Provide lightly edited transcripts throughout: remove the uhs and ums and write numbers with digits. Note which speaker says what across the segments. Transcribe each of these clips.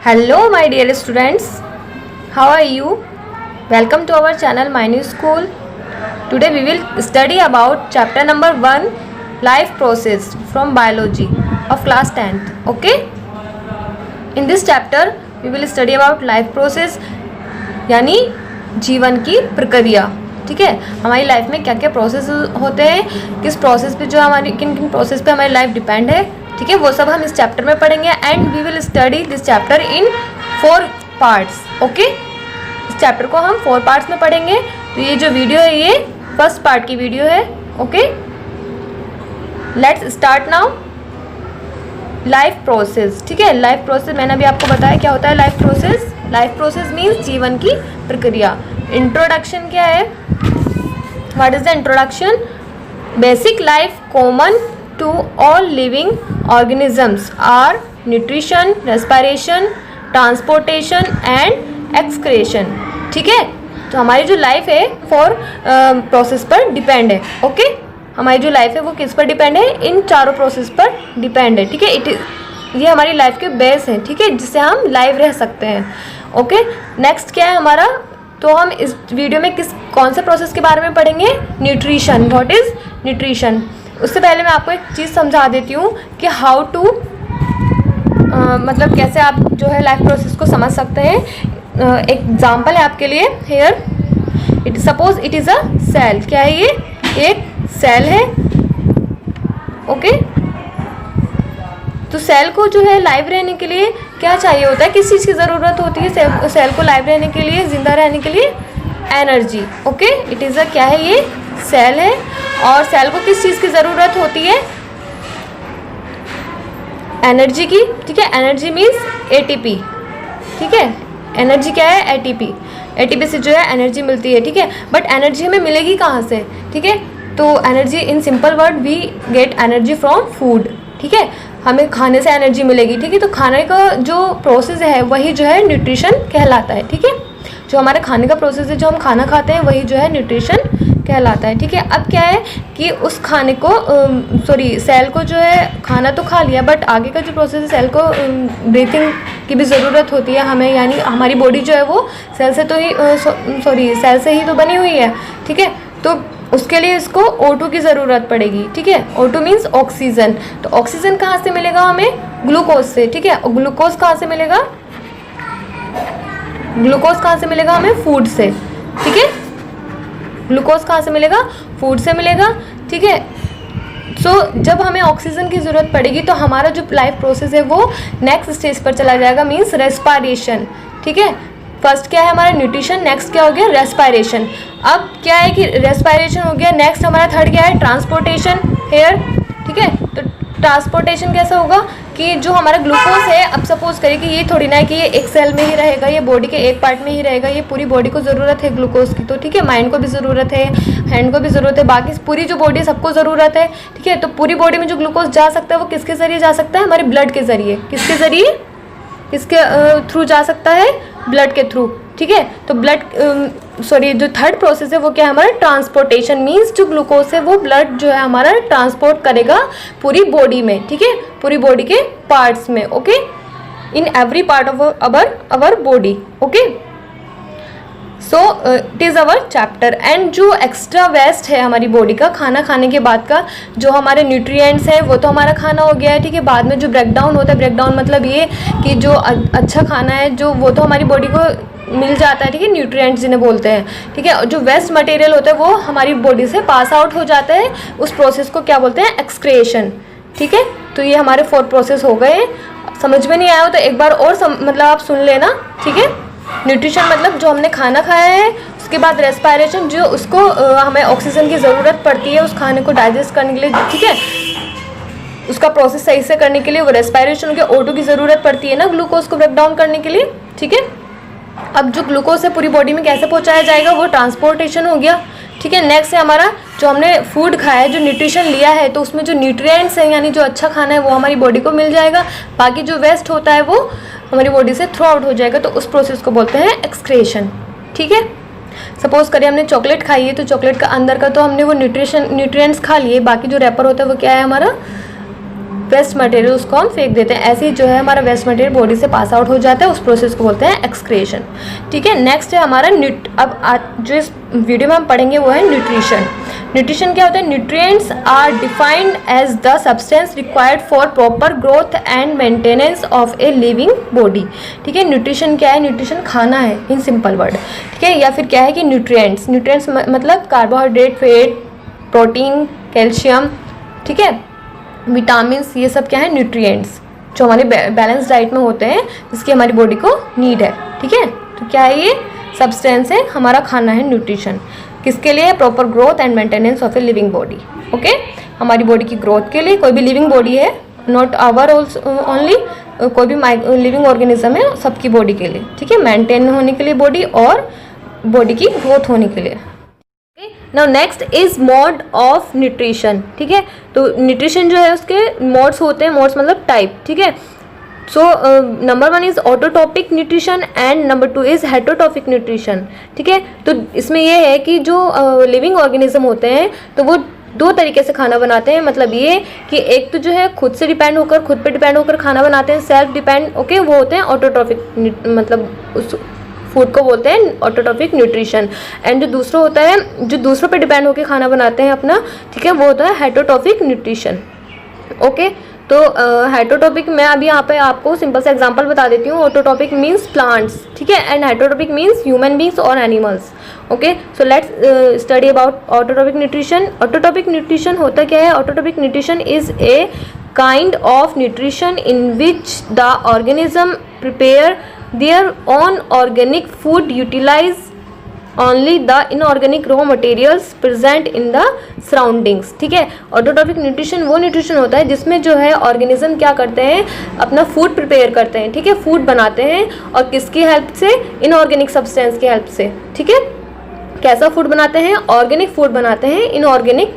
Speaker 1: Hello my dear students, how are you? Welcome to our channel My New School. Today we will study about chapter number 1 life process from biology of class 10th. Okay, in this chapter we will study about life process यानी जीवन की प्रक्रिया. ठीक है, हमारी life में क्या क्या प्रोसेस होते हैं, किस प्रोसेस पे जो हमारी किन किन प्रोसेस पे हमारी लाइफ डिपेंड है. ठीक है, वो सब हम इस चैप्टर में पढ़ेंगे and we will study this chapter in 4 parts. Okay, इस चैप्टर को हम 4 पार्ट्स में पढ़ेंगे. तो ये जो वीडियो है ये फर्स्ट पार्ट की वीडियो है. Okay, let's start now. Life process. ठीक है, लाइफ प्रोसेस मैंने अभी आपको बताया क्या होता है life process. Life process means जीवन की प्रक्रिया. इंट्रोडक्शन क्या है, what is the introduction. Basic life common to all living organisms are nutrition, respiration, transportation and excretion. ठीक है, तो हमारी जो लाइफ है 4 प्रोसेस पर डिपेंड है. ओके, हमारी जो लाइफ है वो किस पर डिपेंड है, इन चारों प्रोसेस पर डिपेंड है. ठीक है, ये हमारी लाइफ के बेस हैं. ठीक है, जिससे हम लाइव रह सकते हैं. ओके, नेक्स्ट क्या है हमारा, तो हम इस वीडियो में कौन से प्रोसेस के बारे में पढ़ेंगे, न्यूट्रिशन. What is nutrition. उससे पहले मैं आपको एक चीज़ समझा देती हूँ कि हाउ टू मतलब कैसे आप जो है लाइफ प्रोसेस को समझ सकते हैं. एक एग्जांपल है आपके लिए. Here suppose it is a cell. क्या है ये, एक सेल है. ओके, तो सेल को जो है लाइव रहने के लिए क्या चाहिए होता है, किस चीज़ की ज़रूरत होती है सेल को लाइव रहने के लिए, जिंदा रहने के लिए, एनर्जी. ओके, इट इज़ अ क्या है, ये सेल है और सेल को किस चीज़ की ज़रूरत होती है, एनर्जी की. ठीक है, एनर्जी मीन्स एटीपी. ठीक है, एनर्जी क्या है, एटीपी. एटीपी से जो है एनर्जी मिलती है. ठीक है, बट एनर्जी हमें मिलेगी कहाँ से. ठीक है, तो energy in simple word we get energy from food. ठीक है, हमें खाने से एनर्जी मिलेगी. ठीक है, तो खाने का जो प्रोसेस है वही जो है न्यूट्रिशन कहलाता है. ठीक है, जो हमारे खाने का प्रोसेस है, जो हम खाना खाते हैं वही जो है न्यूट्रिशन कहलाता है. ठीक है, अब क्या है कि उस खाने को सेल को जो है खाना तो खा लिया, बट आगे का जो प्रोसेस है सेल को ब्रीथिंग की भी ज़रूरत होती है हमें. यानी हमारी बॉडी जो है वो सेल से तो ही सेल से ही तो बनी हुई है. ठीक है, तो उसके लिए इसको O2 की ज़रूरत पड़ेगी. ठीक है, O2 मीन्स ऑक्सीजन. तो ऑक्सीजन कहाँ से मिलेगा हमें, ग्लूकोज से. ठीक है, और ग्लूकोज कहाँ से मिलेगा, ग्लूकोज कहाँ से मिलेगा हमें, फूड से. ठीक है, ग्लूकोज कहाँ से मिलेगा, फूड से मिलेगा. ठीक है, सो जब हमें ऑक्सीजन की ज़रूरत पड़ेगी तो हमारा जो लाइफ प्रोसेस है वो नेक्स्ट स्टेज पर चला जाएगा, मीन्स रेस्पायरेशन. ठीक है, फर्स्ट क्या है हमारा न्यूट्रिशन, नेक्स्ट क्या हो गया रेस्पायरेशन. अब क्या है कि रेस्पायरेशन हो गया, नेक्स्ट हमारा थर्ड क्या है, ट्रांसपोर्टेशन हेयर. ठीक है, तो ट्रांसपोर्टेशन कैसा होगा कि जो हमारा ग्लूकोज है, अब सपोज करिए कि ये थोड़ी ना है कि ये एक सेल में ही रहेगा, ये बॉडी के एक पार्ट में ही रहेगा, ये पूरी बॉडी को ज़रूरत है ग्लूकोज की. तो ठीक है, माइंड को भी ज़रूरत है, हैंड को भी ज़रूरत है, बाकी पूरी जो बॉडी है सबको ज़रूरत है. ठीक है, तो पूरी बॉडी में जो ग्लूकोज जा सकता है वो किसके ज़रिए जा सकता है, हमारे ब्लड के ज़रिए. किसके ज़रिए, किसके थ्रू जा सकता है, ब्लड के थ्रू. ठीक है, तो ब्लड जो थर्ड प्रोसेस है वो क्या है हमारा, ट्रांसपोर्टेशन. मीन्स जो ग्लूकोज है वो ब्लड जो है हमारा ट्रांसपोर्ट करेगा पूरी बॉडी में. ठीक है, पूरी बॉडी के पार्ट्स में. Okay, in every part of our body. Okay, so it is our chapter. And जो एक्स्ट्रा वेस्ट है हमारी बॉडी का, खाना खाने के बाद का जो हमारे न्यूट्रिएंट्स है वो तो हमारा खाना हो गया है. ठीक है, बाद में जो ब्रेकडाउन होता है, ब्रेकडाउन मतलब ये कि जो अच्छा खाना है जो वो तो हमारी बॉडी को मिल जाता है. ठीक है, न्यूट्रिएंट्स जिन्हें बोलते हैं. ठीक है, जो वेस्ट मटेरियल होता है वो हमारी बॉडी से पास आउट हो जाता है. उस प्रोसेस को क्या बोलते हैं, एक्सक्रिएशन. ठीक है, तो ये हमारे 4 प्रोसेस हो गए. समझ में नहीं आया हो तो एक बार और मतलब आप सुन लेना. ठीक है, न्यूट्रिशन मतलब जो हमने खाना खाया है, उसके बाद रेस्पायरेशन जो उसको हमें ऑक्सीजन की ज़रूरत पड़ती है उस खाने को डाइजेस्ट करने के लिए. ठीक है, उसका प्रोसेस सही से करने के लिए वो रेस्पायरेशन के O2 की ज़रूरत पड़ती है ना, ग्लूकोज को ब्रेक डाउन करने के लिए. ठीक है, अब जो ग्लूकोज है पूरी बॉडी में कैसे पहुंचाया जाएगा, वो ट्रांसपोर्टेशन हो गया. ठीक है, नेक्स्ट है हमारा जो हमने फूड खाया है, जो न्यूट्रिशन लिया है, तो उसमें जो न्यूट्रिएंट्स हैं यानी जो अच्छा खाना है वो हमारी बॉडी को मिल जाएगा. बाकी जो वेस्ट होता है वो हमारी बॉडी से थ्रू आउट हो जाएगा. तो उस प्रोसेस को बोलते हैं एक्सक्रेशन. ठीक है, सपोज करिए हमने चॉकलेट खाई है, तो चॉकलेट का अंदर का तो हमने वो न्यूट्रिएंट्स खा लिए, बाकी जो रैपर होता है वो क्या है हमारा वेस्ट मटेरियल उसको हम फेंक देते हैं। ऐसे ही जो है हमारा वेस्ट मटेरियल बॉडी से पास आउट हो जाता है, उस प्रोसेस को बोलते हैं एक्सक्रेशन। ठीक है, नेक्स्ट है हमारा जो इस वीडियो में हम पढ़ेंगे वो है न्यूट्रिशन। न्यूट्रिशन क्या होता है? Nutrients are defined as the substance required for proper growth and maintenance of a living body. ठीक है, न्यूट्रिशन क्या है? न्यूट्रिशन खाना है इन सिंपल वर्ड। ठीक है, या फिर क्या है कि न्यूट्रिएंट्स मतलब कार्बोहाइड्रेट, फैट, प्रोटीन, कैल्शियम, ठीक है, विटामिन, ये सब क्या है? न्यूट्रिएंट्स जो हमारे बैलेंस डाइट में होते हैं, जिसकी हमारी बॉडी को नीड है। ठीक है, तो क्या है? ये सब्सटेंस है, हमारा खाना है न्यूट्रिशन। किसके लिए? Proper growth and maintenance of a living body. Okay, हमारी बॉडी की ग्रोथ के लिए, कोई भी लिविंग बॉडी है, नॉट आवर ओनली, कोई भी लिविंग ऑर्गेनिज्म है, सबकी बॉडी के लिए। ठीक है, मेंटेन होने के लिए बॉडी और बॉडी की ग्रोथ होने के लिए। Now next is mode of nutrition. ठीक है, तो न्यूट्रिशन जो है उसके मोड्स होते हैं, मोड्स मतलब टाइप। ठीक है, so number 1 is autotrophic nutrition and number 2 is heterotrophic nutrition. ठीक है, तो इसमें यह है कि जो लिविंग ऑर्गेनिज्म होते हैं तो वो दो तरीके से खाना बनाते हैं। मतलब ये कि एक तो जो है खुद से डिपेंड होकर, खुद पे डिपेंड होकर खाना बनाते हैं, सेल्फ डिपेंड। ओके, वो होते हैं ऑटोटॉपिक, मतलब उस फूड को बोलते हैं ऑटोटॉपिक न्यूट्रिशन। एंड जो दूसरा होता है, जो दूसरों पे डिपेंड होकर खाना बनाते हैं अपना, ठीक है, वो होता है हेटरोटॉपिक न्यूट्रिशन। ओके, तो हेटरोटॉपिक मैं अभी यहाँ पे आपको सिंपल सा एग्जांपल बता देती हूँ। ऑटोटॉपिक मीन्स प्लांट्स, ठीक है, and heterotrophic means human beings और animals. Okay, so let's study about autotrophic nutrition. Autotrophic nutrition होता क्या है? Autotrophic nutrition is a kind of nutrition in which the organism prepare their own organic food, utilize only the inorganic raw materials present in the surroundings। ठीक है, autotrophic nutrition वो nutrition होता है जिसमें जो है ऑर्गेनिज्म क्या करते हैं? अपना फूड प्रिपेयर करते हैं। ठीक है, फूड बनाते हैं, और किसकी हेल्प से? इनऑर्गेनिक सब्सटेंस की हेल्प से। ठीक है, कैसा फूड बनाते हैं? ऑर्गेनिक फूड बनाते हैं इनऑर्गेनिक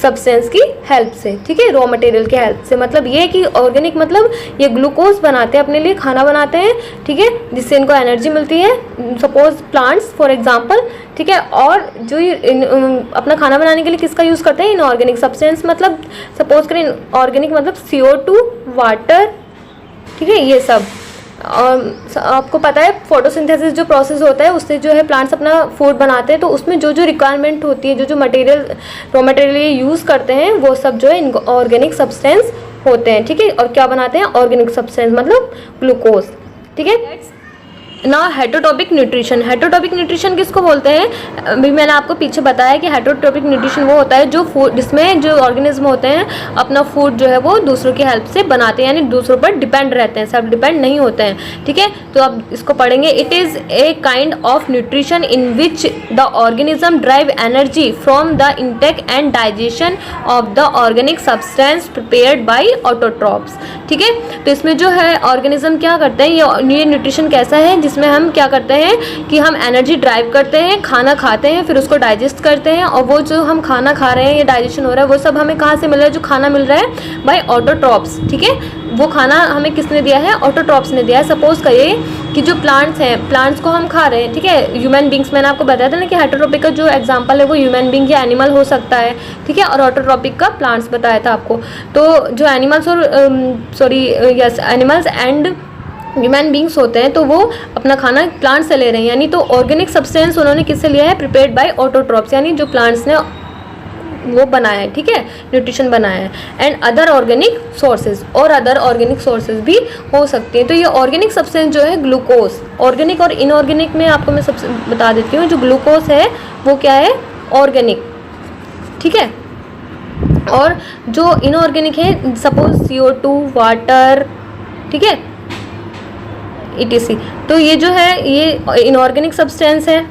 Speaker 1: सब्सटेंस की हेल्प से। ठीक है, रॉ मटेरियल की हेल्प से। मतलब ये कि ऑर्गेनिक मतलब ये ग्लूकोज बनाते हैं, अपने लिए खाना बनाते हैं। ठीक है, जिससे इनको एनर्जी मिलती है, सपोज प्लांट्स फॉर एग्जांपल। ठीक है, और जो ये अपना खाना बनाने के लिए किसका यूज़ करते हैं? Inorganic substance. मतलब सपोज करें ऑर्गेनिक मतलब CO2, वाटर, ठीक है, ये सब। और आपको पता है फोटोसिंथेसिस जो प्रोसेस होता है उससे जो है प्लांट्स अपना फूड बनाते हैं, तो उसमें जो जो रिक्वायरमेंट होती है, जो जो मटेरियल, रॉ मटेरियल ये यूज़ करते हैं, वो सब जो है ऑर्गेनिक सब्सटेंस होते हैं। ठीक है, और क्या बनाते हैं? ऑर्गेनिक सब्सटेंस मतलब ग्लूकोज। ठीक है, ना हेटरोटॉपिक न्यूट्रिशन। हेटरोटॉपिक न्यूट्रिशन किसको बोलते हैं? अभी मैंने आपको पीछे बताया कि हेटरोटॉपिक न्यूट्रिशन वो होता है जो फूड, जिसमें जो ऑर्गेनिज्म होते हैं अपना फूड जो है वो दूसरों की हेल्प से बनाते हैं, यानी दूसरों पर डिपेंड रहते हैं, सेल्फ डिपेंड नहीं होते हैं। ठीक है, तो अब इसको पढ़ेंगे। It is a kind of nutrition in which the organism drive energy from the intake and digestion of the organic substance prepared by autotrophs. ठीक है, तो इसमें जो है ऑर्गेनिज्म क्या करते हैं, ये न्यूट्रिशन कैसा है जिसमें हम क्या करते हैं कि हम एनर्जी ड्राइव करते हैं, खाना खाते हैं, फिर उसको डाइजेस्ट करते हैं, और वो जो हम खाना खा रहे हैं, ये डाइजेशन हो रहा है, वो सब हमें कहाँ से मिल रहा है? जो खाना मिल रहा है बाय ऑटोट्रॉप्स। ठीक है, वो खाना हमें किसने दिया है? ऑटोट्रॉप्स ने दिया है। सपोज करिए कि जो प्लांट्स हैं, प्लांट्स को हम खा रहे हैं। ठीक है, ह्यूमन बींग्स, मैंने आपको बताया था ना कि हेटरोटॉपिक का जो एग्जांपल है वो ह्यूमन बींग या एनिमल हो सकता है। ठीक है, और ऑटोट्रॉपिक का प्लांट्स बताया था आपको। तो जो एनिमल्स और एनिमल्स एंड ह्यूमन बींग्स होते हैं, तो वो अपना खाना प्लांट से ले रहे हैं, यानी तो ऑर्गेनिक सब्सटेंस उन्होंने किससे लिया है? प्रिपेयर्ड बाय ऑटोट्रॉप्स, यानी जो प्लांट्स ने वो बनाया है। ठीक है, न्यूट्रिशन बनाया है। एंड अदर ऑर्गेनिक सोर्सेज, और अदर ऑर्गेनिक सोर्सेज भी हो सकती हैं। तो ये ऑर्गेनिक सब्सटेंस जो है ग्लूकोज, ऑर्गेनिक और इनऑर्गेनिक में आपको मैं सबसे बता देती हूँ। जो ग्लूकोज है वो क्या है? ऑर्गेनिक। ठीक है, और जो इनऑर्गेनिक है सपोज CO2, वाटर, ठीक है, ETC। तो ये जो है ये इनऑर्गेनिक सब्सटेंस है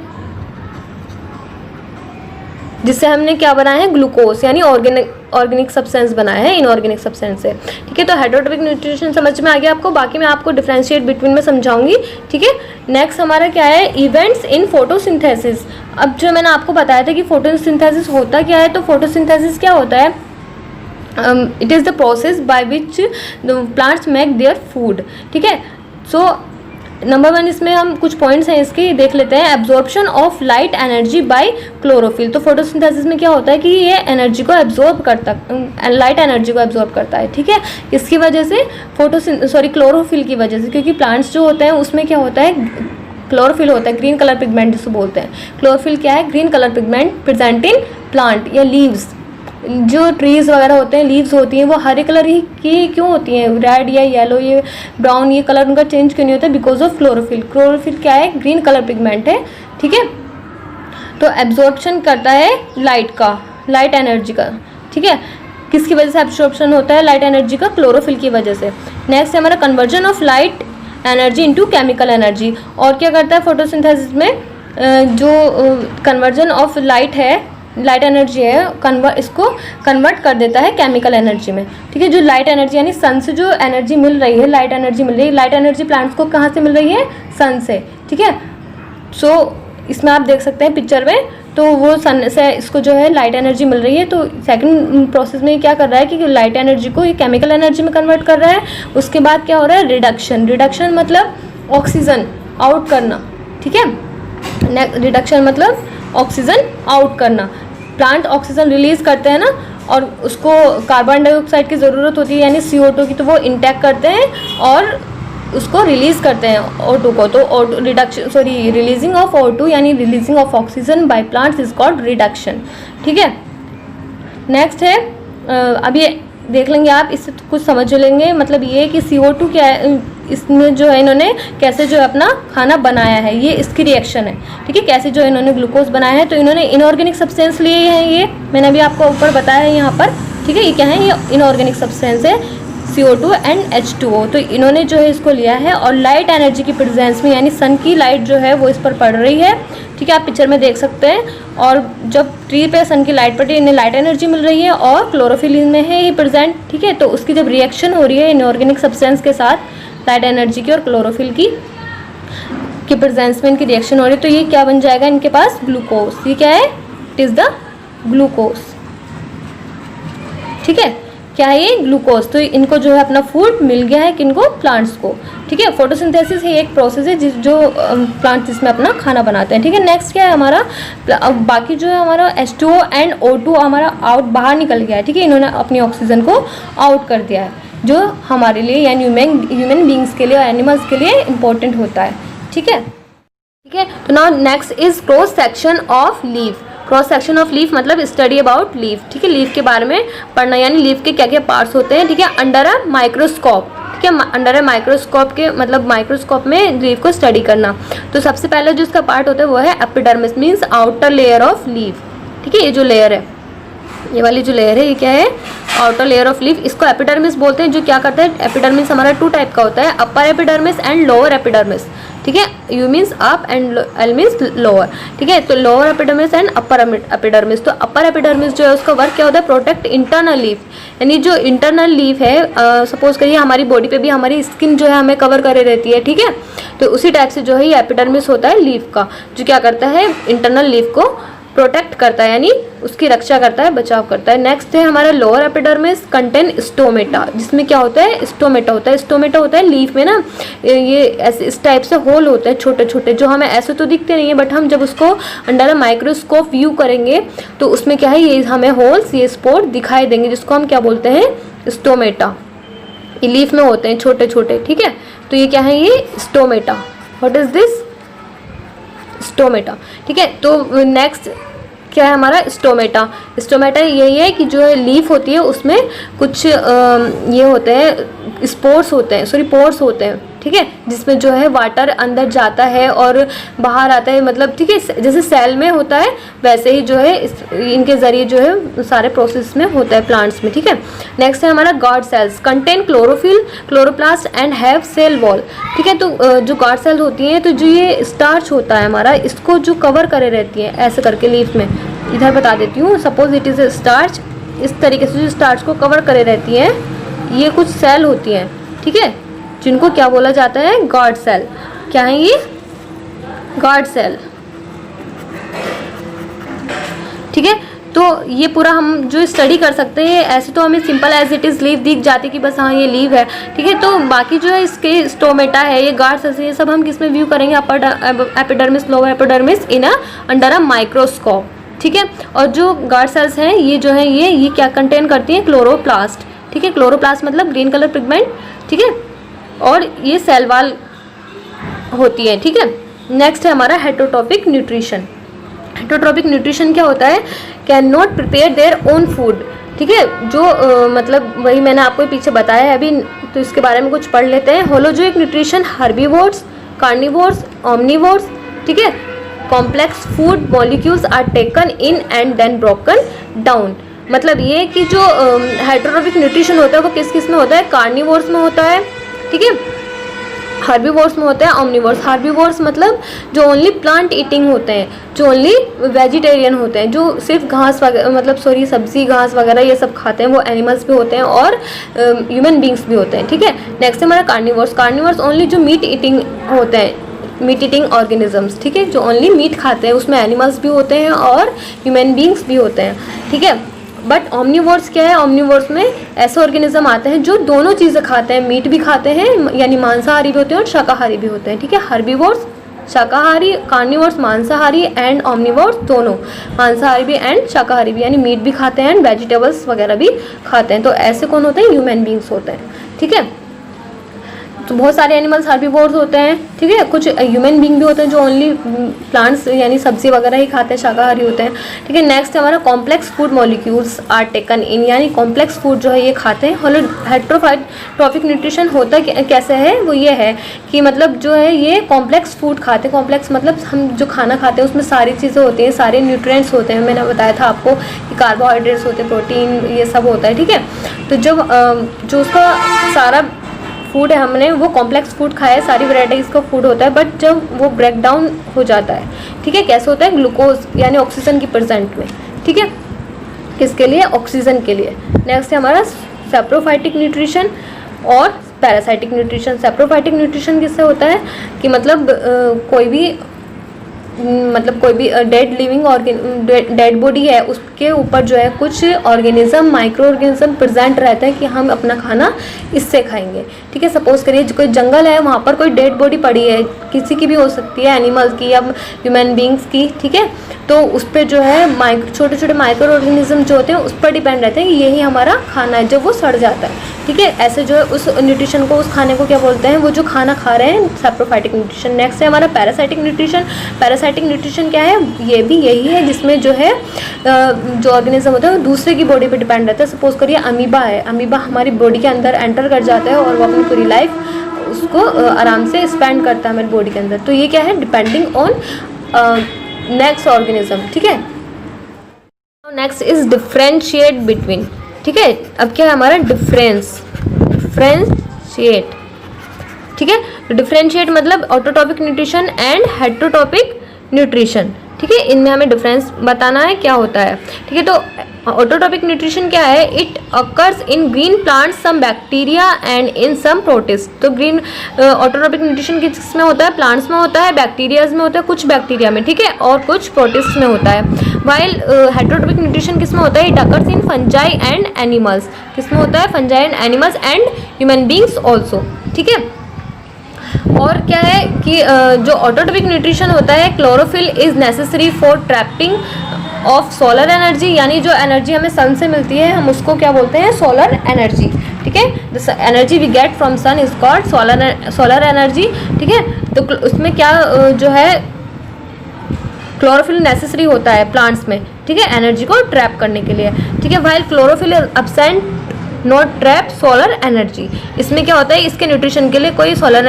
Speaker 1: जिससे हमने क्या बनाया है? ग्लूकोज, यानी ऑर्गेनिक सब्सटेंस बनाया है इनऑर्गेनिक सब्सटेंस से। ठीक है, तो हेटरोटॉपिक न्यूट्रिशन समझ में आ गया आपको। बाकी मैं आपको डिफरेंशिएट बिटवीन में समझाऊंगी। ठीक है, नेक्स्ट हमारा क्या है? Events in photosynthesis. अब जो मैंने आपको बताया था कि फोटोसिंथेसिस होता क्या है, तो फोटोसिंथेसिस क्या होता है? It is the process by which the plants make their food. ठीक है, सो नंबर 1 इसमें हम कुछ पॉइंट्स हैं इसके देख लेते हैं। Absorption of light energy by chlorophyll. तो फोटोसिंथेसिस में क्या होता है कि ये एनर्जी को एब्जॉर्ब करता, लाइट एनर्जी को एब्जॉर्ब करता है, ठीक है। इसकी वजह से क्लोरोफिल की वजह से, क्योंकि प्लांट्स जो होते हैं उसमें क्या होता है, क्लोरोफिल होता है, ग्रीन कलर पिगमेंट जिसको बोलते हैं। क्लोरोफिल क्या है, green colour pigment present in plant या लीव्स। जो ट्रीज़ वगैरह होते हैं, लीव्स होती हैं, वो हरे कलर ही की क्यों होती हैं, रेड या येलो, ये ब्राउन, ये कलर उनका चेंज क्यों नहीं होता, बिकॉज ऑफ क्लोरोफिल। क्लोरोफिल क्या है, ग्रीन कलर पिगमेंट है, ठीक है। तो एब्जॉर्प्शन करता है लाइट का, लाइट एनर्जी का, ठीक है। किसकी वजह से एब्जॉर्प्शन होता है लाइट एनर्जी का, क्लोरोफिल की वजह से। नेक्स्ट है हमारा conversion of light energy into chemical energy. और क्या करता है फोटोसिंथेसिस में, जो कन्वर्जन ऑफ लाइट है, लाइट एनर्जी है, इसको कन्वर्ट कर देता है केमिकल एनर्जी में, ठीक है। जो लाइट एनर्जी यानी सन से जो एनर्जी मिल रही है, लाइट एनर्जी मिल रही है, लाइट एनर्जी प्लांट्स को कहाँ से मिल रही है, सन से, ठीक है। सो इसमें आप देख सकते हैं पिक्चर में, तो वो सन से इसको जो है लाइट एनर्जी मिल रही है। तो सेकंड प्रोसेस में क्या कर रहा है कि लाइट एनर्जी को ये केमिकल एनर्जी में कन्वर्ट कर रहा है। उसके बाद क्या हो रहा है, रिडक्शन। रिडक्शन मतलब ऑक्सीजन आउट करना, ठीक है। रिडक्शन मतलब ऑक्सीजन आउट करना। प्लांट ऑक्सीजन रिलीज करते हैं ना, और उसको कार्बन डाइऑक्साइड की ज़रूरत होती है यानी CO2 की, तो वो इंटेक करते हैं और उसको रिलीज़ करते हैं O2 को। तो रिलीजिंग ऑफ O2 यानी releasing of oxygen by plants is called reduction, ठीक है। नेक्स्ट है, अब ये देख लेंगे आप, इससे कुछ समझ लेंगे। मतलब ये कि CO2 क्या है, इसमें जो है इन्होंने कैसे जो है अपना खाना बनाया है, ये इसकी रिएक्शन है, ठीक है। कैसे जो इन्होंने ग्लूकोज बनाया है, तो इन्होंने इनऑर्गेनिक सब्सटेंस लिए हैं, ये मैंने अभी आपको ऊपर बताया है यहाँ पर, ठीक है। ये क्या है, ये इनऑर्गेनिक सब्सटेंस है, CO2 एंड H2O। तो इन्होंने जो है इसको लिया है, और लाइट एनर्जी की प्रेजेंस में यानी सन की लाइट जो है वो इस पर पड़ रही है, ठीक है। आप पिक्चर में देख सकते हैं। और जब ट्री पे सन की लाइट पड़ी, इन्हें लाइट एनर्जी मिल रही है और क्लोरोफिल में है ये प्रेजेंट, ठीक है। तो उसकी जब रिएक्शन हो रही है इनऑर्गेनिक सब्सटेंस के साथ, लाइट एनर्जी की और क्लोरोफिल की प्रेजेंस में इनकी रिएक्शन हो रही है, तो ये क्या बन जाएगा इनके पास, ग्लूकोज। ये क्या है, इट इज़ द ग्लूकोज, ठीक है। क्या है ये, ग्लूकोज। तो इनको जो है अपना फूड मिल गया है, किनको, प्लांट्स को, ठीक है। फोटोसिंथेसिस है एक प्रोसेस है जो प्लांट्स इसमें अपना खाना बनाते हैं, ठीक है। नेक्स्ट क्या है हमारा, अब बाकी जो है हमारा H2O एंड O2 हमारा आउट बाहर निकल गया है, ठीक है। इन्होंने अपनी ऑक्सीजन को आउट कर दिया है, जो हमारे लिए यानी ह्यूमन बींग्स के लिए और एनिमल्स के लिए इम्पोर्टेंट होता है, ठीक है, ठीक है। तो now next is cross section of leaf. Cross section of leaf मतलब स्टडी अबाउट लीफ, ठीक है। लीफ के बारे में पढ़ना, यानी लीफ के क्या क्या पार्ट्स होते हैं, ठीक है, अंडर अ माइक्रोस्कोप, ठीक है। अंडर अ माइक्रोस्कोप के मतलब माइक्रोस्कोप में लीफ को स्टडी करना। तो सबसे पहले जो इसका पार्ट होता है वो है epidermis, means outer layer of leaf, ठीक है। ये जो लेयर है, ये वाली जो लेयर है, ये क्या है, आउटर लेयर ऑफ लीफ, इसको एपिडर्मिस बोलते हैं। जो क्या करता है, एपिडर्मिस हमारा 2 टाइप का होता है, upper epidermis and lower epidermis, ठीक है। You means up and L means lower, ठीक है। तो lower epidermis and upper epidermis. तो अपर एपिडर्मिस जो है उसका वर्क क्या होता है, प्रोटेक्ट इंटरनल लीफ, यानी जो इंटरनल लीफ है, सपोज करिए हमारी बॉडी पे भी हमारी स्किन जो है हमें कवर करे रहती है, ठीक है। तो उसी टाइप से जो है ये एपिडर्मिस होता है लीफ का, जो क्या करता है, इंटरनल लीफ को प्रोटेक्ट करता है, यानी उसकी रक्षा करता है, बचाव करता है। नेक्स्ट है हमारा लोअर एपिडर्मिस कंटेन स्टोमेटा, जिसमें क्या होता है, स्टोमेटा होता है। स्टोमेटा होता है लीफ में ना, ये ऐसे इस टाइप से होल होते हैं छोटे छोटे, जो हमें ऐसे तो दिखते नहीं है, बट हम जब उसको अंडर अ माइक्रोस्कोप व्यू करेंगे तो उसमें क्या है, ये हमें होल्स, ये स्पोर दिखाई देंगे, जिसको हम क्या बोलते हैं, स्टोमेटा। ये लीफ में होते हैं छोटे छोटे, ठीक है। तो ये क्या है, ये stomata. What is this, stomata, ठीक है। तो नेक्स्ट क्या है हमारा, स्टोमेटा। स्टोमेटा यही है कि जो है लीफ होती है उसमें कुछ ये होते हैं, स्पोर्स होते हैं, पोर्स होते हैं, ठीक है, जिसमें जो है वाटर अंदर जाता है और बाहर आता है, मतलब ठीक है, जैसे सेल में होता है वैसे ही जो है इनके जरिए जो है सारे प्रोसेस में होता है प्लांट्स में, ठीक है। नेक्स्ट है हमारा guard cells, contain chlorophyll, chloroplast and have cell wall, ठीक है। तो जो गार्ड सेल होती हैं, तो जो ये स्टार्च होता है हमारा, इसको जो कवर करे रहती है ऐसे करके लीफ में, इधर बता देती हूँ, suppose it is a starch, इस तरीके से जो स्टार्च को कवर करे रहती है, ये कुछ सेल होती हैं, ठीक है, जिनको क्या बोला जाता है, गार्ड सेल। क्या है ये, गार्ड सेल, ठीक है। तो ये पूरा हम जो स्टडी कर सकते हैं, ऐसे तो हमें simple as it is leaf दिख जाती कि बस हाँ ये लीव है, ठीक है। तो बाकी जो है इसके स्टोमेटा है, ये गार्ड सेल्स, ये सब हम किस में व्यू करेंगे, upper epidermis, lower epidermis in under a microscope, ठीक है। और जो गार्ड सेल्स हैं ये जो है ये क्या कंटेन करती हैं, क्लोरोप्लास्ट, ठीक है। क्लोरोप्लास्ट मतलब ग्रीन कलर पिगमेंट, ठीक है। और ये सेल वॉल होती है, ठीक है। नेक्स्ट है हमारा हेटरोट्रॉपिक न्यूट्रिशन। हेटरोट्रॉपिक न्यूट्रिशन क्या होता है, can not prepare their own food, ठीक है। जो मतलब वही मैंने आपको पीछे बताया है अभी, तो इसके बारे में कुछ पढ़ लेते हैं। Holozoic nutrition herbivores, carnivores, omnivores, ठीक है। Complex food molecules are taken in and then broken down. मतलब ये कि जो हेटरोट्रॉपिक न्यूट्रिशन होता है वो किस किस में होता है, कार्निवोर्स में होता है, ठीक है। हर्बीवोर्स में होता है, ओमनीवोर्स। हर्बीवोर्स मतलब जो ओनली प्लांट ईटिंग होते हैं, जो ओनली वेजिटेरियन होते हैं, जो सिर्फ घास वगैरह मतलब सब्जी घास वगैरह ये सब खाते हैं, वो एनिमल्स भी होते हैं और ह्यूमन बींग्स भी होते हैं, ठीक है। नेक्स्ट है हमारा कार्निवोर्स। कार्निवोर्स ओनली जो मीट ईटिंग होते हैं, मीट ईटिंग ऑर्गेनिजम्स, ठीक है, जो ओनली मीट खाते हैं, उसमें एनिमल्स भी होते हैं और ह्यूमन बींग्स भी होते हैं, ठीक है। बट ओमनीवोर्स क्या है, ओमनीवोर्स में ऐसे ऑर्गेनिज्म आते हैं जो दोनों चीज़ें खाते हैं, मीट भी खाते हैं यानी मांसाहारी भी होते हैं और शाकाहारी भी होते हैं, ठीक है। हर्बीवोर्स शाकाहारी, कार्निवोर्स मांसाहारी एंड ओमनीवोर्स दोनों मांसाहारी भी एंड शाकाहारी भी, यानी मीट भी खाते हैं एंड वेजिटेबल्स वगैरह भी खाते हैं। तो ऐसे कौन होते हैं, ह्यूमन बींग्स होते हैं, ठीक है। तो बहुत सारे एनिमल्स हर्बीवोर्स होते हैं, ठीक है। कुछ ह्यूमन बींग भी होते हैं जो ओनली प्लांट्स यानी सब्जी वगैरह ही खाते हैं, शाकाहारी होते हैं, ठीक है। नेक्स्ट हमारा complex food molecules are taken in, यानी कॉम्प्लेक्स फूड जो है ये खाते हैं। हेटरोट्रॉपिक न्यूट्रिशन होता कैसे है, वो ये है कि मतलब जो है ये कॉम्प्लेक्स फूड खाते हैं। कॉम्प्लेक्स मतलब हम जो खाना खाते हैं उसमें सारी चीज़ें होती हैं, सारे न्यूट्रिएंट्स होते हैं। मैंने बताया था आपको कि कार्बोहाइड्रेट्स होते हैं, प्रोटीन, ये सब होता है, ठीक है। तो जब जो उसका सारा फूड है, हमने वो कॉम्प्लेक्स फूड खाया है, सारी वैरायटीज़ का फूड होता है, बट जब वो ब्रेक डाउन हो जाता है, ठीक है, कैसे होता है, ग्लूकोज यानी ऑक्सीजन की प्रेजेंट में, ठीक है, किसके लिए, ऑक्सीजन के लिए। नेक्स्ट है हमारा सैप्रोफाइटिक न्यूट्रिशन और पैरासाइटिक न्यूट्रिशन। सैप्रोफाइटिक न्यूट्रिशन किससे होता है कि मतलब कोई भी डेड लिविंग डेड बॉडी है, उसके ऊपर जो है कुछ ऑर्गेनिज्म, माइक्रो ऑर्गेनिज्म प्रेजेंट रहता है कि हम अपना खाना इससे खाएंगे, ठीक है। सपोज करिए कोई जंगल है, वहाँ पर कोई डेड बॉडी पड़ी है, किसी की भी हो सकती है, एनिमल्स की या ह्यूमन बींग्स की, ठीक है। तो उस पर जो है छोटे छोटे माइक्रो ऑर्गेनिज्म जो होते हैं उस पर डिपेंड रहते हैं कि यही हमारा खाना है, जब वो सड़ जाता है, ठीक है। ऐसे जो है उस न्यूट्रिशन को, उस खाने को क्या बोलते हैं, वो जो खाना खा रहे हैं, सैप्रोफाइटिक न्यूट्रिशन। नेक्स्ट है हमारा पैरासाइटिक न्यूट्रिशन। पैरासाइटिक न्यूट्रिशन क्या है, ये भी यही है जिसमें जो है जो ऑर्गेनिज्म होता है वो दूसरे की बॉडी पे डिपेंड रहता है। सपोज करिए अमीबा है, अमीबा हमारी बॉडी के अंदर एंटर कर जाता है और वो अपनी पूरी लाइफ उसको आराम से स्पेंड करता है हमारी बॉडी के अंदर। तो ये क्या है, डिपेंडिंग ऑन नेक्स्ट ऑर्गेनिज्म, ठीक है। नेक्स्ट इज डिफ्रेंशिएट बिटवीन, ठीक है। अब क्या है हमारा डिफ्रेंशिएट, ठीक है। तो डिफ्रेंशिएट मतलब autotrophic nutrition and heterotrophic nutrition, ठीक है। इनमें हमें डिफरेंस बताना है क्या होता है, ठीक है। तो ऑटोट्रॉपिक न्यूट्रिशन क्या है, it occurs in green plants, some bacteria and in some protist. तो ग्रीन ऑटोट्रॉपिक न्यूट्रिशन किस में होता है, प्लांट्स में होता है, बैक्टीरियाज में होता है, कुछ बैक्टीरिया में, ठीक है, और कुछ प्रोटिस्ट में होता है। वाइल हेटरोट्रॉपिक न्यूट्रिशन किस में होता है, it occurs in fungi and animals. किस में होता है, fungi and animals and human beings also, ठीक है। और क्या है कि जो ऑटोट्रॉपिक न्यूट्रिशन होता है, chlorophyll is necessary for trapping of solar energy, यानी जो एनर्जी हमें सन से मिलती है हम उसको क्या बोलते हैं, सोलर एनर्जी, ठीक है। The energy we get from sun is called solar energy, ठीक है। तो उसमें क्या जो है क्लोरोफिल नेसेसरी होता है प्लांट्स में, ठीक है, एनर्जी को ट्रैप करने के लिए, ठीक है। While chlorophyll absent not trap solar energy. इसमें क्या होता है, इसके न्यूट्रिशन के लिए कोई सोलर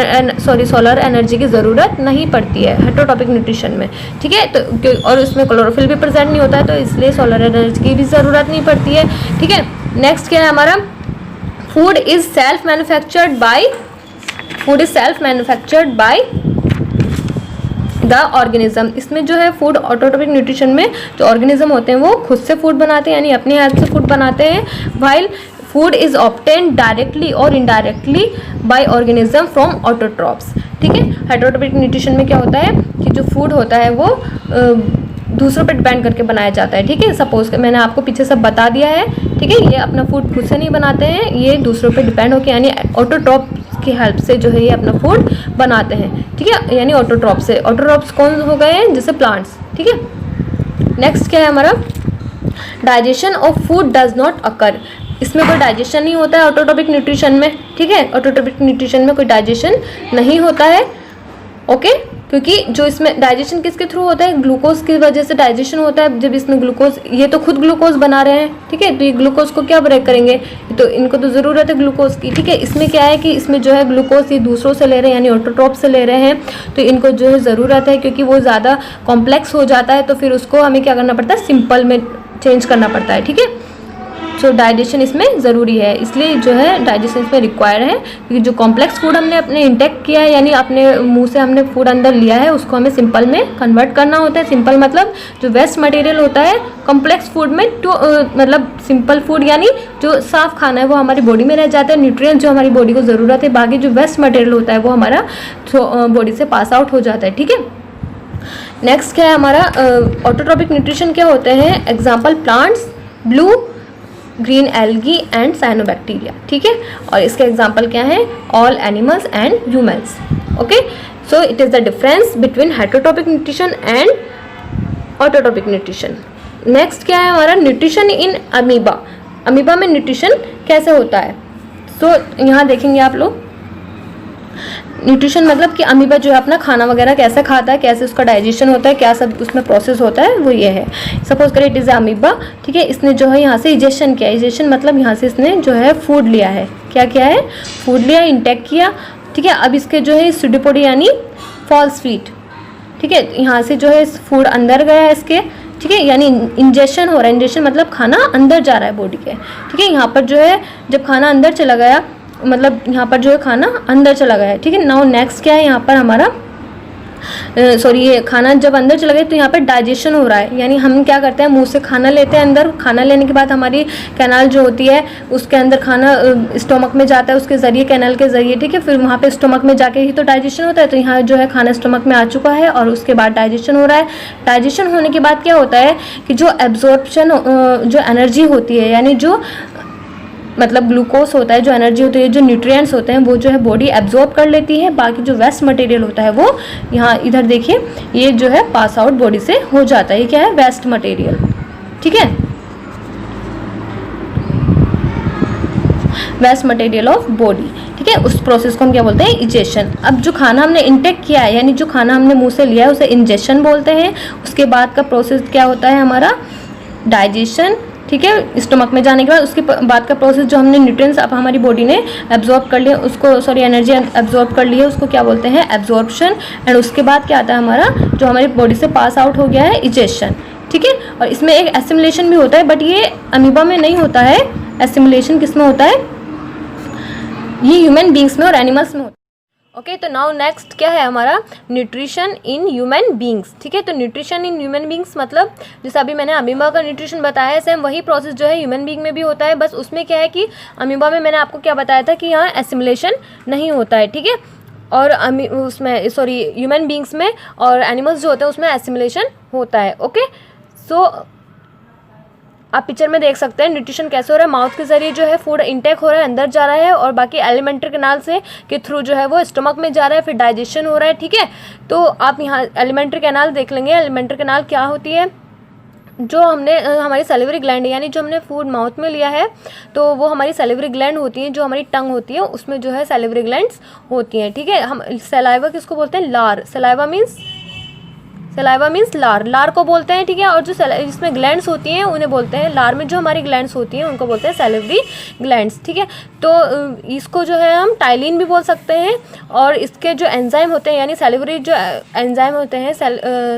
Speaker 1: एनर्जी की ज़रूरत नहीं पड़ती है हेटरोट्रॉपिक न्यूट्रिशन में, ठीक है। तो और उसमें क्लोरोफिल भी प्रेजेंट नहीं होता है, तो इसलिए सोलर एनर्जी की भी ज़रूरत नहीं पड़ती है, ठीक है। नेक्स्ट क्या है हमारा, food is self manufactured by the organism. इसमें जो है फूड ऑटोट्रॉपिक न्यूट्रिशन में जो ऑर्गेनिज्म होते हैं वो खुद से फूड बनाते हैं, यानी अपनी हेल्प से फूड बनाते हैं। While food is obtained directly और indirectly by organism from autotrophs, ठीक है। हेटरोट्रॉपिक न्यूट्रिशन में क्या होता है कि जो फूड होता है वो दूसरों पे डिपेंड करके बनाया जाता है, ठीक है। सपोज मैंने आपको पीछे सब बता दिया है, ठीक है। ये अपना फूड खुद से नहीं बनाते हैं, ये दूसरों पे डिपेंड होकर यानी ऑटोट्रॉप की हेल्प से जो है ये अपना फूड बनाते हैं, ठीक है। यानी ऑटोट्रॉप से, ऑटोट्रॉप्स कौन हो गए हैं, जैसे प्लांट्स, ठीक है। नेक्स्ट क्या है हमारा, digestion of food does not occur. इसमें कोई डाइजेशन नहीं होता है ऑटोट्रॉपिक न्यूट्रिशन में, ठीक है। ऑटोट्रॉपिक न्यूट्रिशन में कोई डाइजेशन नहीं होता है, ओके। क्योंकि जो इसमें डाइजेशन किसके थ्रू होता है, ग्लूकोज की वजह से डाइजेशन होता है। जब इसमें ग्लूकोज, ये तो खुद ग्लूकोज बना रहे हैं, ठीक है। तो ये ग्लूकोज को क्या ब्रेक करेंगे, तो इनको तो ज़रूरत है ग्लूकोज की, ठीक है। इसमें क्या है कि इसमें जो है ग्लूकोज ये दूसरों से ले रहे हैं, यानी ऑटोट्रॉप से ले रहे हैं, तो इनको जो है ज़रूरत है, क्योंकि वो ज़्यादा कॉम्प्लेक्स हो जाता है, तो फिर उसको हमें क्या करना पड़ता है, सिंपल में चेंज करना पड़ता है, ठीक है। सो डाइजेशन इसमें ज़रूरी है, इसलिए जो है डाइजेशन इसमें रिक्वायर है, क्योंकि जो कॉम्प्लेक्स फूड हमने अपने इंटेक किया है, यानी अपने मुंह से हमने फूड अंदर लिया है, उसको हमें सिंपल में कन्वर्ट करना होता है। सिंपल मतलब जो वेस्ट मटेरियल होता है कॉम्प्लेक्स फूड में, टू मतलब सिंपल फूड यानी जो साफ खाना है वो हमारी बॉडी में रह जाता है, न्यूट्रिएंट्स जो हमारी बॉडी को ज़रूरत है, बाकी जो वेस्ट मटेरियल होता है वो हमारा बॉडी से पास आउट हो जाता है, ठीक है। नेक्स्ट क्या है हमारा, ऑटोट्रॉपिक न्यूट्रिशन क्या होते हैं, example plants, blue green algae and cyanobacteria, ठीक है। और इसके एग्जाम्पल क्या है, all animals and humans, okay. So it is the difference between heterotrophic nutrition and autotrophic nutrition. Next क्या है हमारा, न्यूट्रिशन इन अमीबा। अमीबा में न्यूट्रिशन कैसे होता है, सो यहाँ देखेंगे आप लोग। न्यूट्रिशन मतलब कि अमीबा जो है अपना खाना वगैरह कैसे खाता है, कैसे उसका डाइजेशन होता है, क्या सब उसमें प्रोसेस होता है, वो ये है। सपोज करें इट इज़ अमीबा, ठीक है। इसने जो है यहाँ से इजेशन किया, इजेशन मतलब यहाँ से इसने जो है फूड लिया है, क्या किया है, फूड लिया, इंटेक किया, ठीक है। अब इसके जो है सूडोपोडी यानी फॉल्स फीट, ठीक है, यहाँ से जो है फूड अंदर गया है इसके, ठीक है, यानी इंजेक्शन हो रहा है। इंजेक्शन मतलब खाना अंदर जा रहा है बॉडी के, ठीक है। यहाँ पर जो है जब खाना अंदर चला गया, मतलब यहाँ पर जो है खाना अंदर चला गया है, ठीक है। नाउ नेक्स्ट क्या है यहाँ पर हमारा, ये खाना जब अंदर चला गया तो यहाँ पर डाइजेशन हो रहा है, यानी हम क्या करते हैं, मुंह से खाना लेते हैं, अंदर खाना लेने के बाद हमारी कैनाल जो होती है उसके अंदर खाना स्टोमक में जाता है, उसके ज़रिए, कैनाल के ज़रिए, ठीक है। फिर वहाँ पे स्टोमक में जाके ही तो डाइजेशन होता है, तो यहाँ जो है खाना स्टोमक में आ चुका है और उसके बाद डाइजेशन हो रहा है। डाइजेशन होने के बाद क्या होता है कि जो एब्जॉर्प्शन, जो एनर्जी होती है, यानी जो मतलब ग्लूकोज होता है, जो एनर्जी होती है, जो न्यूट्रिएंट्स होते हैं, वो जो है बॉडी एब्जॉर्ब कर लेती है। बाकी जो वेस्ट मटेरियल होता है वो यहाँ इधर देखिए, ये जो है पास आउट बॉडी से हो जाता है। ये क्या है, वेस्ट मटेरियल, ठीक है, वेस्ट मटेरियल ऑफ बॉडी, ठीक है। उस प्रोसेस को हम क्या बोलते हैं, इजेशन। अब जो खाना हमने इंटेक किया है, यानी जो खाना हमने मुंह से लिया है, उसे इंजेशन बोलते हैं। उसके बाद का प्रोसेस क्या होता है हमारा, डाइजेशन, ठीक है। स्टमक में जाने के बाद उसके बाद का प्रोसेस, जो हमने न्यूट्रिएंट्स अब हमारी बॉडी ने एब्जॉर्ब कर लिया, उसको एनर्जी एब्जॉर्ब कर ली है, उसको क्या बोलते हैं, एब्जॉर्प्शन। एंड उसके बाद क्या आता है हमारा, जो हमारी बॉडी से पास आउट हो गया है, इजेशन, ठीक है। और इसमें एक एसिमिलेशन भी होता है, बट ये अमीबा में नहीं होता है। एसिमिलेशन किस में होता है, ये ह्यूमन बींग्स में और एनिमल्स में होता है। ओके, तो नाउ नेक्स्ट क्या है हमारा, न्यूट्रिशन इन ह्यूमन बींग्स, ठीक है। तो न्यूट्रिशन इन ह्यूमन बींग्स मतलब जैसे अभी मैंने अमीबा का न्यूट्रिशन बताया है, सेम वही प्रोसेस जो है ह्यूमन बींग में भी होता है। बस उसमें क्या है कि अमीबा में मैंने आपको क्या बताया था कि यहाँ एसिमिलेशन नहीं होता है, ठीक है। और ह्यूमन बींग्स में और एनिमल्स जो होते हैं उसमें एसिमिलेशन होता है। ओके, सो आप पिक्चर में देख सकते हैं न्यूट्रिशन कैसे हो रहा है। माउथ के जरिए जो है फूड इंटेक हो रहा है, अंदर जा रहा है, और बाकी एलिमेंट्री कैनाल से के थ्रू जो है वो स्टमक में जा रहा है, फिर डाइजेशन हो रहा है, ठीक है। तो आप यहाँ एलिमेंट्री कैनाल देख लेंगे। एलिमेंट्री कैनाल क्या होती है, जो हमने हमारी सैलिवरी ग्लैंड, यानी जो हमने फूड माउथ में लिया है तो वो हमारी सैलिवरी ग्लैंड होती है, जो हमारी टंग होती है उसमें जो है सैलिवरी ग्लैंड्स होती हैं, ठीक है। हम सलाइवा किसको बोलते हैं, लार। सलाइवा मीन्स लार को बोलते हैं, ठीक है। और जो जिसमें ग्लैंड्स होती हैं उन्हें बोलते हैं, लार में जो हमारी ग्लैंड्स होती हैं उनको बोलते हैं सैलिवरी ग्लैंड्स, ठीक है। तो इसको जो है हम टाइलिन भी बोल सकते हैं। और इसके जो एंजाइम होते हैं, यानी सैलिवरी जो एंजाइम होते हैं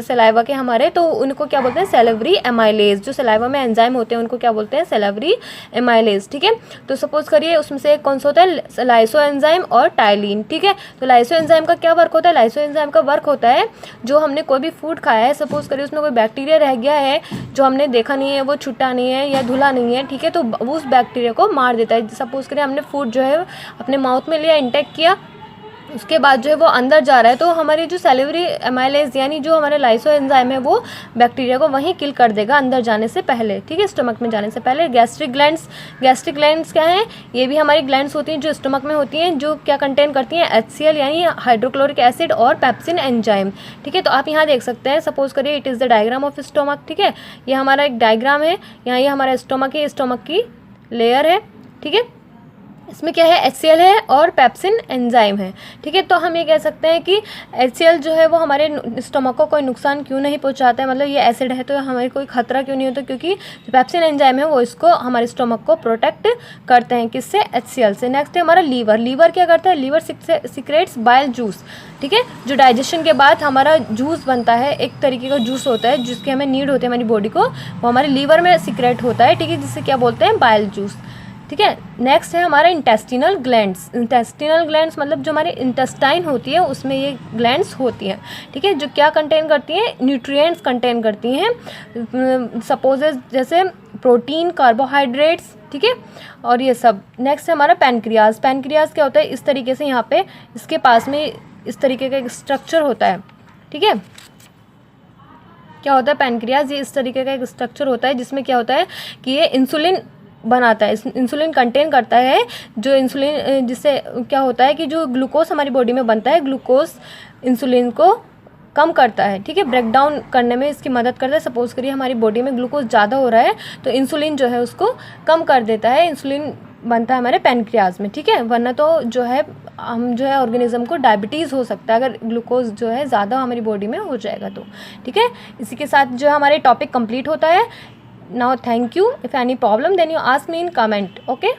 Speaker 1: सलाइवा के हमारे, तो उनको क्या बोलते हैं, सैलिवरी एमाइलेज। जो सलाइवा में एंजाइम होते हैं उनको क्या बोलते हैं, सैलिवरी एमाइलेज, ठीक है। तो सपोज करिए उसमें से कौन सा होता है, लाइसो एंजाइम और टाइलिन, ठीक है। तो लाइसो एंजाइम का क्या वर्क होता है, लाइसो एंजाइम का वर्क होता है जो हमने कोई भी फूड खाया है, सपोज करिए उसमें कोई बैक्टीरिया रह गया है जो हमने देखा नहीं है, वो छुट्टा नहीं है या धुला नहीं है, ठीक है, तो वो उस बैक्टीरिया को मार देता है। सपोज करिए हमने फूड जो है अपने माउथ में लिया, इंटेक किया, उसके बाद जो है वो अंदर जा रहा है, तो हमारी जो सैलिवरी एमाइलेज यानी जो हमारे लाइसो एंजाइम है वो बैक्टीरिया को वहीं किल कर देगा अंदर जाने से पहले, ठीक है, स्टमक में जाने से पहले। गैस्ट्रिक ग्लैंड्स क्या हैं? ये भी हमारी ग्लैंड्स होती हैं जो स्टमक में होती हैं, जो क्या कंटेन करती हैं? HCl यानी हाइड्रोक्लोरिक एसिड और पेप्सिन एंजाइम, ठीक है। तो आप यहाँ देख सकते हैं, सपोज करिए it is the diagram of stomach, ठीक है, ये हमारा एक डायग्राम है, यहाँ ये हमारा स्टमक है, स्टमक की लेयर है, ठीक है। इसमें क्या है? HCl है और पेप्सिन एंजाइम है, ठीक है। तो हम ये कह सकते हैं कि HCl जो है वो हमारे स्टमक को कोई नुकसान क्यों नहीं पहुंचाता है, मतलब ये एसिड है तो हमें कोई खतरा क्यों नहीं होता, क्योंकि जो पेप्सिन एंजाइम है वो इसको हमारे स्टमक को प्रोटेक्ट करते हैं, किससे? HCl से। नेक्स्ट है हमारा लीवर क्या करता है? लीवर सीक्रेट्स बाइल जूस, ठीक है, जो डाइजेशन के बाद हमारा जूस बनता है, एक तरीके का जूस होता है जिसकी हमें नीड होती है हमारी बॉडी को, वो हमारे लीवर में सीक्रेट होता है, ठीक है, जिससे क्या बोलते हैं? बाइल जूस, ठीक है। नेक्स्ट है हमारा इंटेस्टिनल ग्लैंड्स मतलब जो हमारी इंटेस्टाइन होती है उसमें ये ग्लैंड्स होती हैं, ठीक है, जो क्या कंटेन करती हैं? न्यूट्रिएंट्स कंटेन करती हैं, सपोज जैसे प्रोटीन, कार्बोहाइड्रेट्स, ठीक है, और ये सब। नेक्स्ट है हमारा पैनक्रियाज क्या होता है? इस तरीके से यहाँ पे इसके पास में इस तरीके का एक स्ट्रक्चर होता है, ठीक है। क्या होता है पैनक्रियाज? ये इस तरीके का एक स्ट्रक्चर होता है जिसमें क्या होता है कि ये इंसुलिन बनाता है, इंसुलिन कंटेन करता है, जो इंसुलिन जिससे क्या होता है कि जो ग्लूकोज हमारी बॉडी में बनता है, ग्लूकोज इंसुलिन को कम करता है, ठीक है, ब्रेक डाउन करने में इसकी मदद करता है। सपोज करिए हमारी बॉडी में ग्लूकोज ज़्यादा हो रहा है तो इंसुलिन जो है उसको कम कर देता है, इंसुलिन बनता है हमारे पैनक्रियाज में, ठीक है। वरना तो जो है हम जो है ऑर्गेनिज्म को डायबिटीज़ हो सकता है अगर ग्लूकोज जो है ज़्यादा हमारी बॉडी में हो जाएगा तो, ठीक है। इसी के साथ जो हमारे टॉपिक कंप्लीट होता है। Now thank you. If any problem then you ask me in comment. Okay.